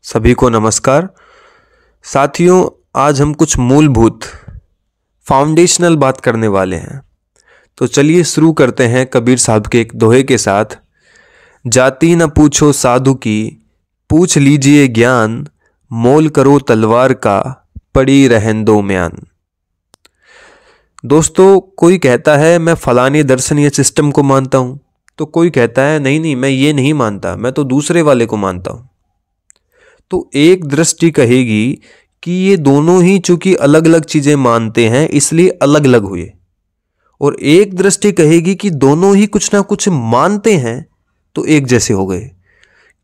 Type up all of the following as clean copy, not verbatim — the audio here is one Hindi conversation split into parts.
सभी को नमस्कार। साथियों, आज हम कुछ मूलभूत फाउंडेशनल बात करने वाले हैं। तो चलिए शुरू करते हैं कबीर साहब के एक दोहे के साथ। जाति न पूछो साधु की, पूछ लीजिए ज्ञान, मोल करो तलवार का, पड़ी रहन दो म्यान। दोस्तों, कोई कहता है मैं फलाने दर्शन या सिस्टम को मानता हूं, तो कोई कहता है नहीं मैं ये नहीं मानता, मैं तो दूसरे वाले को मानता हूं। तो एक दृष्टि कहेगी कि ये दोनों ही चूंकि अलग अलग चीजें मानते हैं इसलिए अलग अलग हुए, और एक दृष्टि कहेगी कि दोनों ही कुछ ना कुछ मानते हैं तो एक जैसे हो गए।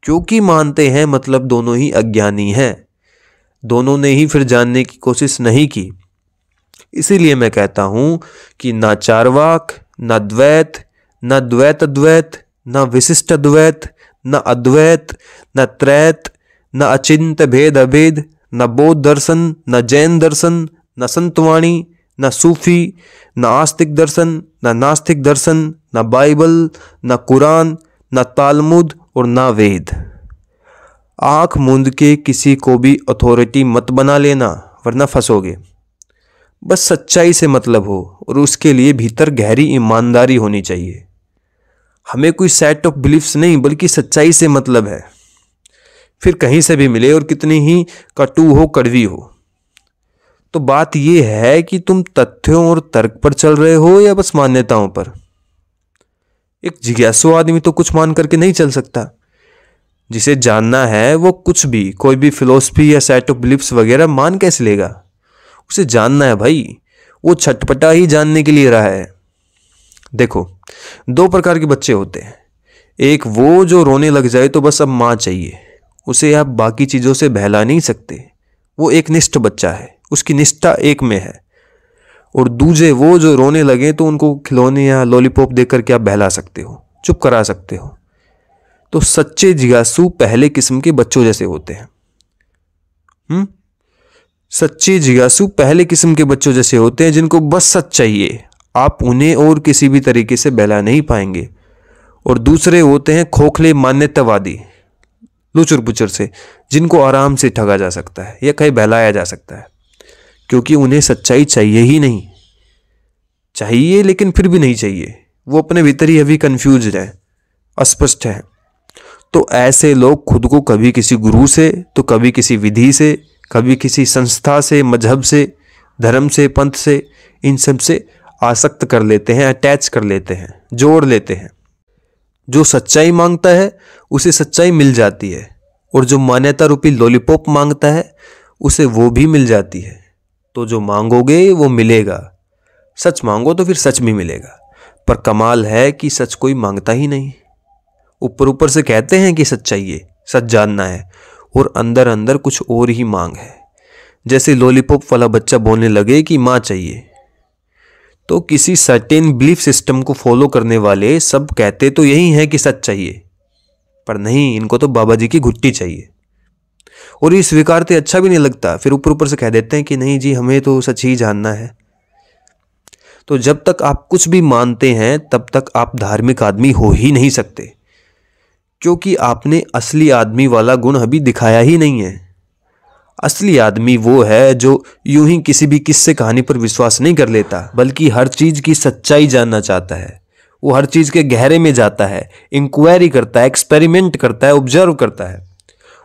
क्योंकि मानते हैं मतलब दोनों ही अज्ञानी हैं, दोनों ने ही फिर जानने की कोशिश नहीं की। इसीलिए मैं कहता हूं कि ना चार्वाक, ना द्वैत, ना द्वैत अद्वैत, ना विशिष्ट अद्वैत, ना अद्वैत, ना त्रैत, न अचिंत्य भेद अभेद, न बौद्ध दर्शन, न जैन दर्शन, न संतवाणी, न सूफी, न आस्तिक दर्शन, न नास्तिक दर्शन, न बाइबल, न कुरान, न तालमुद और न वेद। आंख मूंद के किसी को भी अथॉरिटी मत बना लेना, वरना फंसोगे। बस सच्चाई से मतलब हो, और उसके लिए भीतर गहरी ईमानदारी होनी चाहिए। हमें कोई सेट ऑफ बिलीफ्स नहीं, बल्कि सच्चाई से मतलब है। फिर कहीं से भी मिले और कितनी ही कटु हो, कड़वी हो। तो बात यह है कि तुम तथ्यों और तर्क पर चल रहे हो या बस मान्यताओं पर। एक जिज्ञासु आदमी तो कुछ मान करके नहीं चल सकता। जिसे जानना है वो कुछ भी, कोई भी फिलॉसफी या सेट ऑफ बिलीफ्स वगैरह मान कैसे लेगा। उसे जानना है भाई, वो छटपटा ही जानने के लिए रहा है। देखो, दो प्रकार के बच्चे होते हैं। एक वो जो रोने लग जाए तो बस अब माँ चाहिए, उसे आप बाकी चीज़ों से बहला नहीं सकते। वो एक निष्ठ बच्चा है, उसकी निष्ठा एक में है। और दूजे वो जो रोने लगे तो उनको खिलौने या लॉलीपॉप देकर के आप बहला सकते हो, चुप करा सकते हो। तो सच्चे जिज्ञासु पहले किस्म के बच्चों जैसे होते हैं। सच्चे जिज्ञासु पहले किस्म के बच्चों जैसे होते हैं जिनको बस सच चाहिए, आप उन्हें और किसी भी तरीके से बहला नहीं पाएंगे। और दूसरे होते हैं खोखले मान्यतावादी, लुचुर पुचुर से, जिनको आराम से ठगा जा सकता है या कहीं बहलाया जा सकता है, क्योंकि उन्हें सच्चाई चाहिए ही नहीं। चाहिए लेकिन फिर भी नहीं चाहिए, वो अपने भीतर ही अभी कंफ्यूज है, अस्पष्ट है। तो ऐसे लोग खुद को कभी किसी गुरु से, तो कभी किसी विधि से, कभी किसी संस्था से, मजहब से, धर्म से, पंथ से, इन सब से आसक्त कर लेते हैं, अटैच कर लेते हैं, जोड़ लेते हैं। जो सच्चाई मांगता है उसे सच्चाई मिल जाती है, और जो मान्यता रूपी लॉलीपॉप मांगता है उसे वो भी मिल जाती है। तो जो मांगोगे वो मिलेगा। सच मांगो तो फिर सच भी मिलेगा। पर कमाल है कि सच कोई मांगता ही नहीं। ऊपर ऊपर से कहते हैं कि सच चाहिए, सच जानना है, और अंदर अंदर कुछ और ही मांग है। जैसे लॉलीपॉप वाला बच्चा बोलने लगे कि माँ चाहिए, तो किसी सर्टेन बिलीफ सिस्टम को फॉलो करने वाले सब कहते तो यही है कि सच चाहिए, पर नहीं, इनको तो बाबा जी की घुट्टी चाहिए। और ये स्वीकारते अच्छा भी नहीं लगता, फिर ऊपर ऊपर से कह देते हैं कि नहीं जी, हमें तो सच ही जानना है। तो जब तक आप कुछ भी मानते हैं तब तक आप धार्मिक आदमी हो ही नहीं सकते, क्योंकि आपने असली आदमी वाला गुण अभी दिखाया ही नहीं है। असली आदमी वो है जो यूं ही किसी भी किस्से कहानी पर विश्वास नहीं कर लेता, बल्कि हर चीज की सच्चाई जानना चाहता है। वो हर चीज के गहरे में जाता है, इंक्वायरी करता है, एक्सपेरिमेंट करता है, ऑब्जर्व करता है।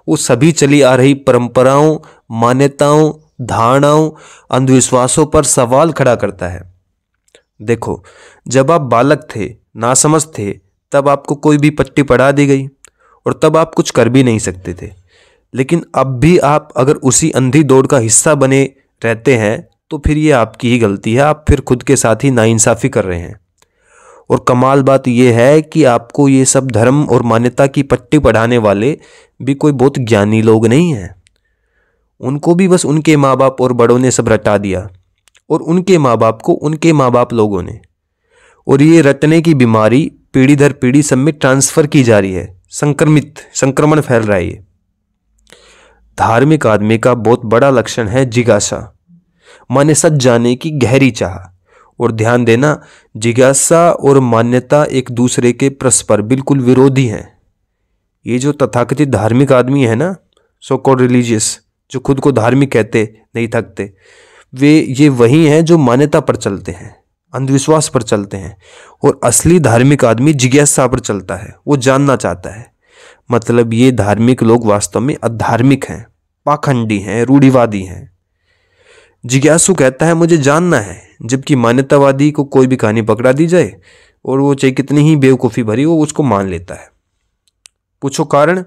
वो सभी चली आ रही परंपराओं, मान्यताओं, धारणाओं, अंधविश्वासों पर सवाल खड़ा करता है। देखो, जब आप बालक थे, नासमझ थे, तब आपको कोई भी पट्टी पढ़ा दी गई और तब आप कुछ कर भी नहीं सकते थे। लेकिन अब भी आप अगर उसी अंधी दौड़ का हिस्सा बने रहते हैं तो फिर ये आपकी ही गलती है, आप फिर खुद के साथ ही नाइंसाफ़ी कर रहे हैं। और कमाल बात यह है कि आपको ये सब धर्म और मान्यता की पट्टी पढ़ाने वाले भी कोई बहुत ज्ञानी लोग नहीं हैं। उनको भी बस उनके माँ बाप और बड़ों ने सब रटा दिया, और उनके माँ बाप को उनके माँ बाप लोगों ने। और ये रटने की बीमारी पीढ़ी दर पीढ़ी सब में ट्रांसफ़र की जा रही है, संक्रमण फैल रहा है। ये धार्मिक आदमी का बहुत बड़ा लक्षण है जिज्ञासा, माने सच जाने की गहरी चाह। और ध्यान देना, जिज्ञासा और मान्यता एक दूसरे के परस्पर बिल्कुल विरोधी हैं। ये जो तथाकथित धार्मिक आदमी है ना, सो कॉल्ड रिलीजियस, जो खुद को धार्मिक कहते नहीं थकते, ये वही हैं जो मान्यता पर चलते हैं, अंधविश्वास पर चलते हैं। और असली धार्मिक आदमी जिज्ञासा पर चलता है, वो जानना चाहता है। मतलब ये धार्मिक लोग वास्तव में अधार्मिक हैं, पाखंडी हैं, रूढ़िवादी हैं। जिज्ञासु कहता है मुझे जानना है, जबकि मान्यतावादी को कोई भी कहानी पकड़ा दी जाए और वो चाहे कितनी ही बेवकूफ़ी भरी हो उसको मान लेता है। पूछो कारण,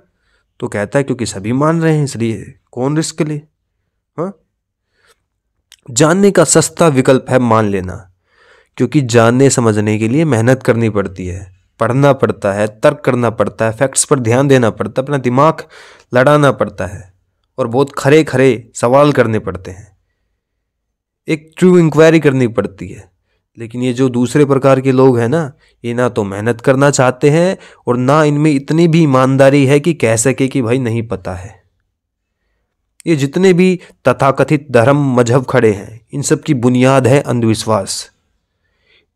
तो कहता है क्योंकि सभी मान रहे हैं इसलिए कौन रिस्क ले। हाँ, जानने का सस्ता विकल्प है मान लेना, क्योंकि जानने समझने के लिए मेहनत करनी पड़ती है, पढ़ना पड़ता है, तर्क करना पड़ता है, फैक्ट्स पर ध्यान देना पड़ता है, अपना दिमाग लड़ाना पड़ता है और बहुत खरे खरे सवाल करने पड़ते हैं, एक ट्रू इंक्वायरी करनी पड़ती है। लेकिन ये जो दूसरे प्रकार के लोग हैं ना, ये ना तो मेहनत करना चाहते हैं और ना इनमें इतनी भी ईमानदारी है कि कह सके कि भाई नहीं पता है। ये जितने भी तथाकथित धर्म मजहब खड़े हैं, इन सब की बुनियाद है अंधविश्वास।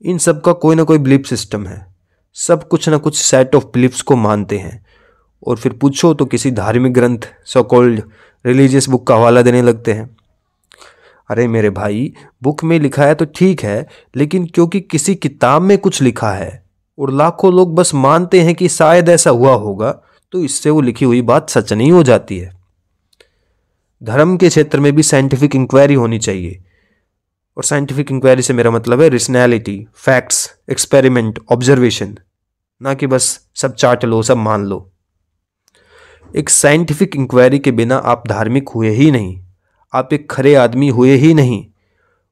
इन सब का कोई ना कोई बिलीफ सिस्टम है, सब कुछ ना कुछ सेट ऑफ बिलीफ्स को मानते हैं और फिर पूछो तो किसी धार्मिक ग्रंथ, सो कॉल्ड रिलीजियस बुक का हवाला देने लगते हैं। अरे मेरे भाई, बुक में लिखा है तो ठीक है, लेकिन क्योंकि किसी किताब में कुछ लिखा है और लाखों लोग बस मानते हैं कि शायद ऐसा हुआ होगा, तो इससे वो लिखी हुई बात सच नहीं हो जाती है। धर्म के क्षेत्र में भी साइंटिफिक इंक्वायरी होनी चाहिए, और साइंटिफिक इंक्वायरी से मेरा मतलब है रेशनैलिटी, फैक्ट्स, एक्सपेरिमेंट, ऑब्जर्वेशन, ना कि बस सब चाट लो, सब मान लो। एक साइंटिफिक इंक्वायरी के बिना आप धार्मिक हुए ही नहीं, आप एक खरे आदमी हुए ही नहीं।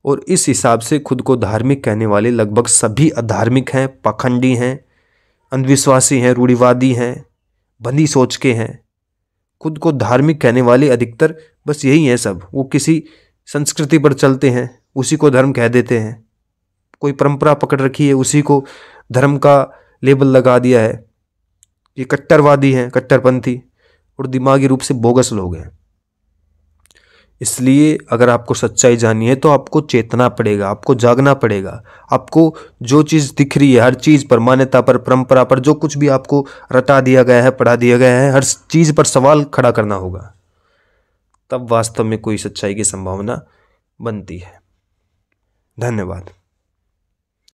और इस हिसाब से खुद को धार्मिक कहने वाले लगभग सभी अधार्मिक हैं, पाखंडी हैं, अंधविश्वासी हैं, रूढ़िवादी हैं, बंदी सोच के हैं। खुद को धार्मिक कहने वाले अधिकतर बस यही हैं सब, वो किसी संस्कृति पर चलते हैं, उसी को धर्म कह देते हैं। कोई परंपरा पकड़ रखी है, उसी को धर्म का लेबल लगा दिया है। ये कट्टरवादी हैं, कट्टरपंथी और दिमागी रूप से बोगस लोग हैं। इसलिए अगर आपको सच्चाई जाननी है तो आपको चेतना पड़ेगा, आपको जागना पड़ेगा। आपको जो चीज़ दिख रही है, हर चीज़ पर, मान्यता पर, परंपरा पर, जो कुछ भी आपको रटा दिया गया है, पढ़ा दिया गया है, हर चीज़ पर सवाल खड़ा करना होगा। तब वास्तव में कोई सच्चाई की संभावना बनती है। धन्यवाद।